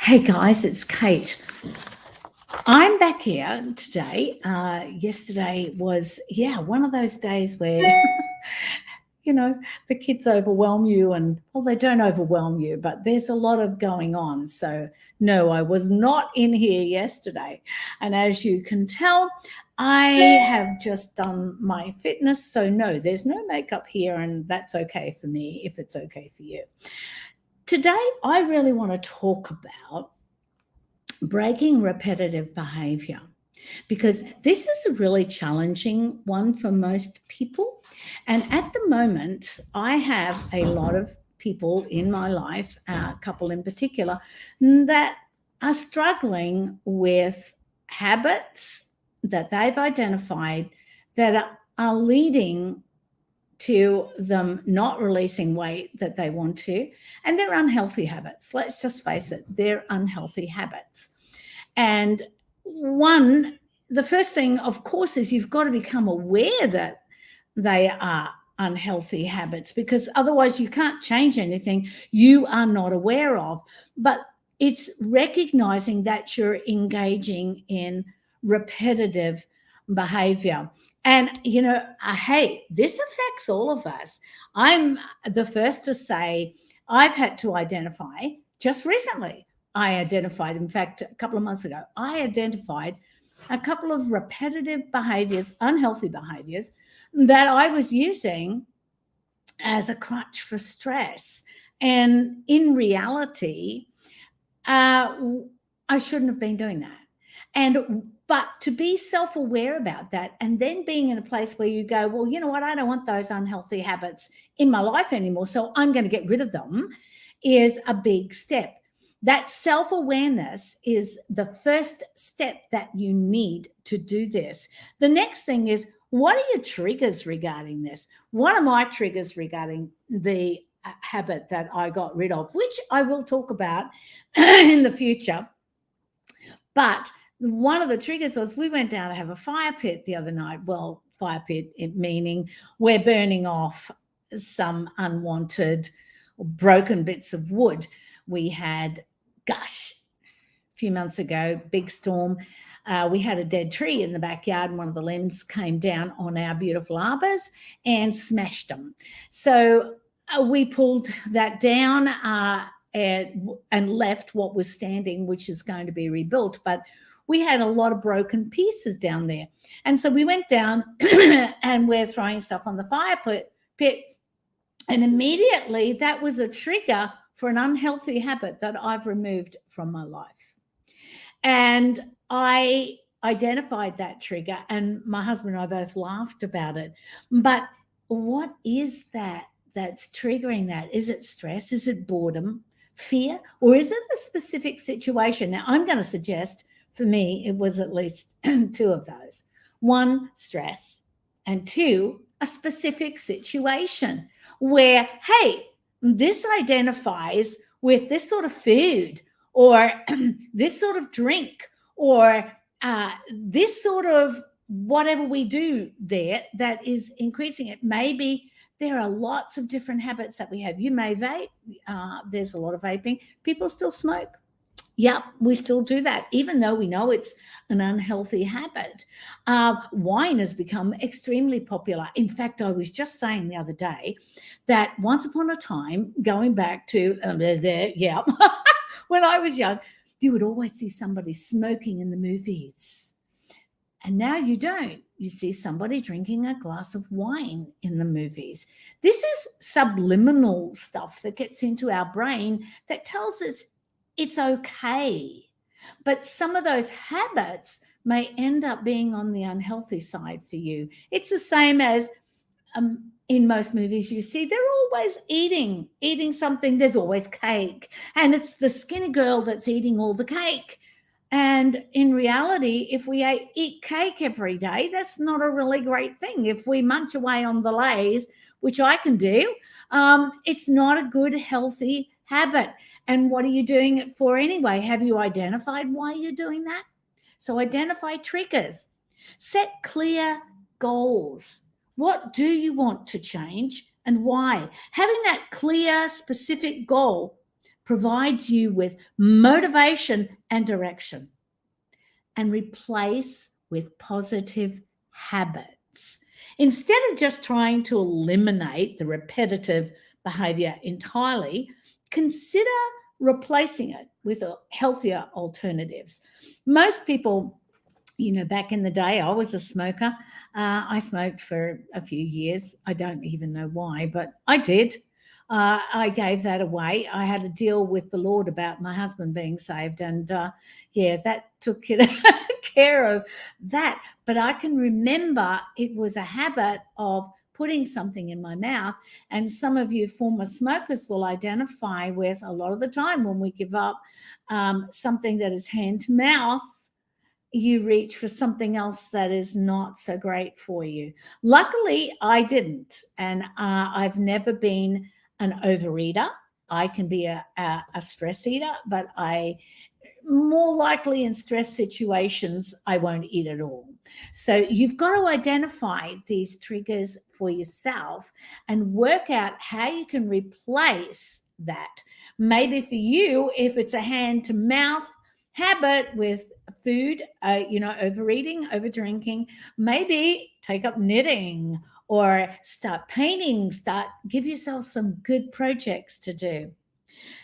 Hey guys, it's Kate. I'm back here today. Yesterday was, one of those days where, the kids overwhelm you and, well, they don't overwhelm you, but there's a lot of going on. So, no, I was not in here yesterday. And as you can tell, I have just done my fitness. So, no, there's no makeup here, and that's okay for me if it's okay for you. Today, I really want to talk about breaking repetitive behavior, because this is a really challenging one for most people. And at the moment, I have a lot of people in my life, a couple in particular, that are struggling with habits that they've identified that are leading to them not releasing weight that they want to. And they're unhealthy habits. Let's just face it, they're unhealthy habits. And the first thing, of course, is you've got to become aware that they are unhealthy habits, because otherwise you can't change anything you are not aware of. But it's recognizing that you're engaging in repetitive behavior. And, hey, this affects all of us. I'm the first to say I've had to identify just recently. In fact, a couple of months ago, I identified a couple of repetitive behaviors, unhealthy behaviors, that I was using as a crutch for stress. And in reality, I shouldn't have been doing that. But to be self-aware about that, and then being in a place where you go, well, you know what, I don't want those unhealthy habits in my life anymore, so I'm going to get rid of them, is a big step. That self-awareness is the first step that you need to do this. The next thing is, what are your triggers regarding this? One of my triggers regarding the habit that I got rid of, which I will talk about in the future, but one of the triggers was we went down to have a fire pit the other night. Well, fire pit meaning we're burning off some unwanted broken bits of wood. We had, a few months ago, big storm. We had a dead tree in the backyard, and one of the limbs came down on our beautiful arbors and smashed them. So we pulled that down and left what was standing, which is going to be rebuilt. But we had a lot of broken pieces down there. And so we went down and we're throwing stuff on the fire pit. And immediately that was a trigger for an unhealthy habit that I've removed from my life. And I identified that trigger, and my husband and I both laughed about it. But what is that that's triggering that? Is it stress? Is it boredom, fear? Or is it a specific situation? Now, I'm going to suggest, for me, it was at least two of those. One, stress, and two, a specific situation where, hey, this identifies with this sort of food, or this sort of drink, or this sort of whatever we do there that is increasing it. Maybe there are lots of different habits that we have. You may vape. There's a lot of vaping. People still smoke. Yeah, we still do that, even though we know it's an unhealthy habit. Wine has become extremely popular. In fact, I was just saying the other day that once upon a time, going back to, when I was young, you would always see somebody smoking in the movies. And now you don't. You see somebody drinking a glass of wine in the movies. This is subliminal stuff that gets into our brain that tells us it's okay. But some of those habits may end up being on the unhealthy side for you. It's the same as in most movies you see, they're always eating something. There's always cake, and it's the skinny girl that's eating all the cake. And in reality, if we eat cake every day, that's not a really great thing. If we munch away on the Lays, which I can do, it's not a good, healthy habit. And what are you doing it for anyway? Have you identified why you're doing that? So identify triggers. Set clear goals. What do you want to change and why? Having that clear, specific goal provides you with motivation and direction, and replace with positive habits. Instead of just trying to eliminate the repetitive behavior entirely, consider replacing it with healthier alternatives. Most people, back in the day, I was a smoker. I smoked for a few years. I don't even know why, but I did. I gave that away. I had to deal with the Lord about my husband being saved, and that took care of that. But I can remember it was a habit of putting something in my mouth, and some of you former smokers will identify with a lot of the time when we give up something that is hand to mouth, you reach for something else that is not so great for you. Luckily, I didn't. And I've never been an overeater. I can be a stress eater, but more likely in stress situations, I won't eat at all. So you've got to identify these triggers for yourself and work out how you can replace that. Maybe for you, if it's a hand to mouth habit with food, overeating, over drinking, maybe take up knitting or start painting, give yourself some good projects to do.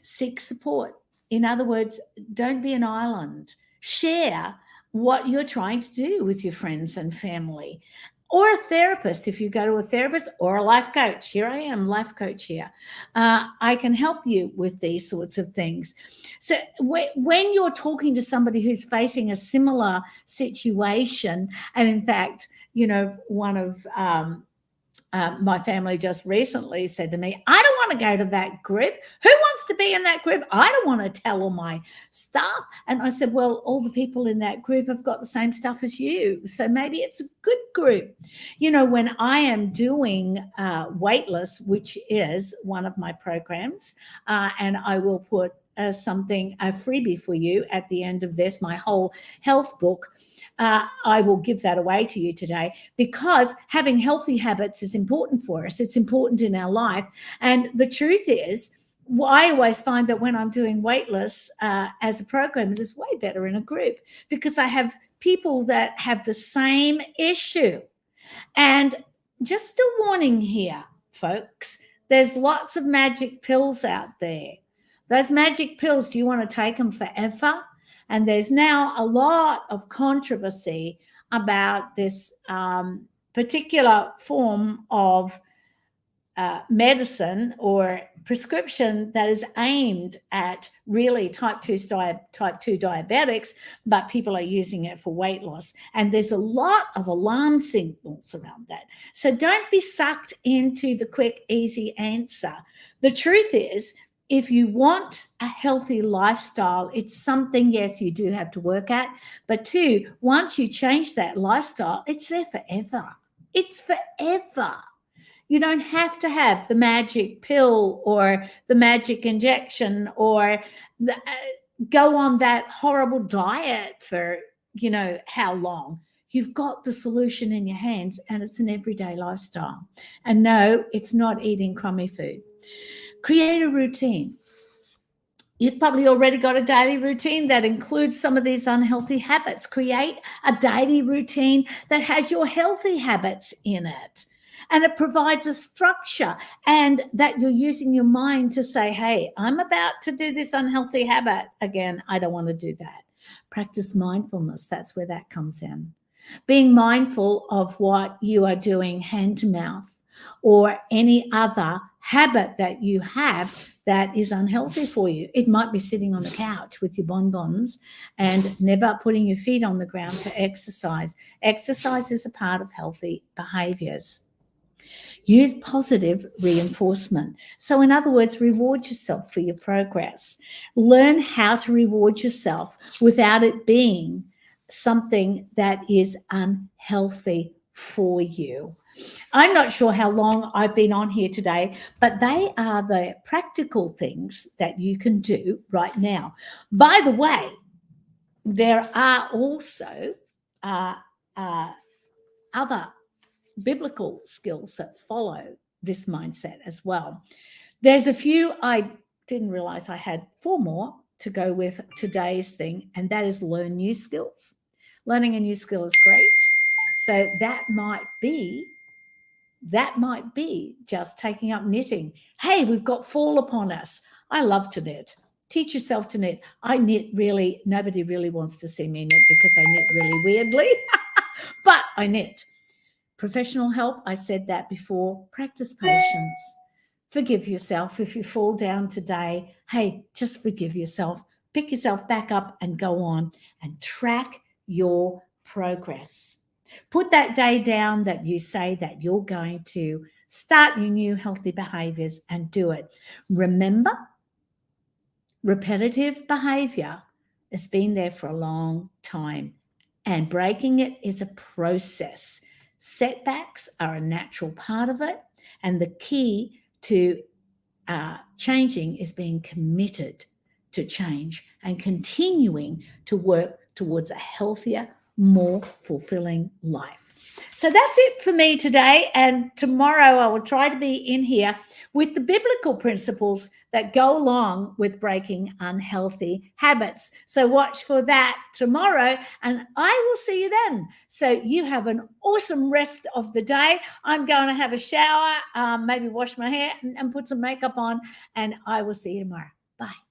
Seek support. In other words, don't be an island. Share what you're trying to do with your friends and family, or a therapist if you go to a therapist, or a life coach. Here I am, life coach here. I can help you with these sorts of things. So when you're talking to somebody who's facing a similar situation, and in fact, one of my family just recently said to me, I don't want to go to that group. Who wants to be in that group? I don't want to tell all my stuff. And I said, well, all the people in that group have got the same stuff as you. So maybe it's a good group. When I am doing Weightless, which is one of my programs, and I will put a freebie for you at the end of this, my whole health book. I will give that away to you today, because having healthy habits is important for us. It's important in our life. And the truth is, I always find that when I'm doing Weightless as a program, it is way better in a group, because I have people that have the same issue. And just a warning here, folks, there's lots of magic pills out there. Those magic pills, do you want to take them forever? And there's now a lot of controversy about this particular form of medicine or prescription that is aimed at really type 2 diabetics, but people are using it for weight loss. And there's a lot of alarm signals around that. So don't be sucked into the quick, easy answer. The truth is, if you want a healthy lifestyle, it's something, yes, you do have to work at, but two, once you change that lifestyle, it's there forever. It's forever. You don't have to have the magic pill or the magic injection or go on that horrible diet for, how long. You've got the solution in your hands, and it's an everyday lifestyle. And no, it's not eating crummy food. Create a routine. You've probably already got a daily routine that includes some of these unhealthy habits. Create a daily routine that has your healthy habits in it. And it provides a structure, and that you're using your mind to say, hey, I'm about to do this unhealthy habit again. I don't want to do that. Practice mindfulness. That's where that comes in. Being mindful of what you are doing hand to mouth, or any other habit that you have that is unhealthy for you. It might be sitting on the couch with your bonbons and never putting your feet on the ground to exercise. Exercise is a part of healthy behaviors. Use positive reinforcement. So in other words, reward yourself for your progress. Learn how to reward yourself without it being something that is unhealthy for you. I'm not sure how long I've been on here today, but they are the practical things that you can do right now. By the way, there are also other biblical skills that follow this mindset as well. There's a few I didn't realize I had 4 more to go with today's thing, and that is learn new skills. Learning a new skill is great. So that might be just taking up knitting. Hey, we've got fall upon us. I love to knit. Teach yourself to knit. I knit really, nobody really wants to see me knit because I knit really weirdly, but I knit. Professional help, I said that before. Practice patience. Forgive yourself if you fall down today. Hey, just forgive yourself. Pick yourself back up and go on and track your progress. Put that day down that you say that you're going to start your new healthy behaviors and do it. Remember, repetitive behavior has been there for a long time, and breaking it is a process. Setbacks are a natural part of it, and the key to changing is being committed to change and continuing to work towards a healthier, more fulfilling life. So that's it for me today. And tomorrow I will try to be in here with the biblical principles that go along with breaking unhealthy habits. So watch for that tomorrow, and I will see you then. So you have an awesome rest of the day. I'm going to have a shower, maybe wash my hair and put some makeup on, and I will see you tomorrow. Bye.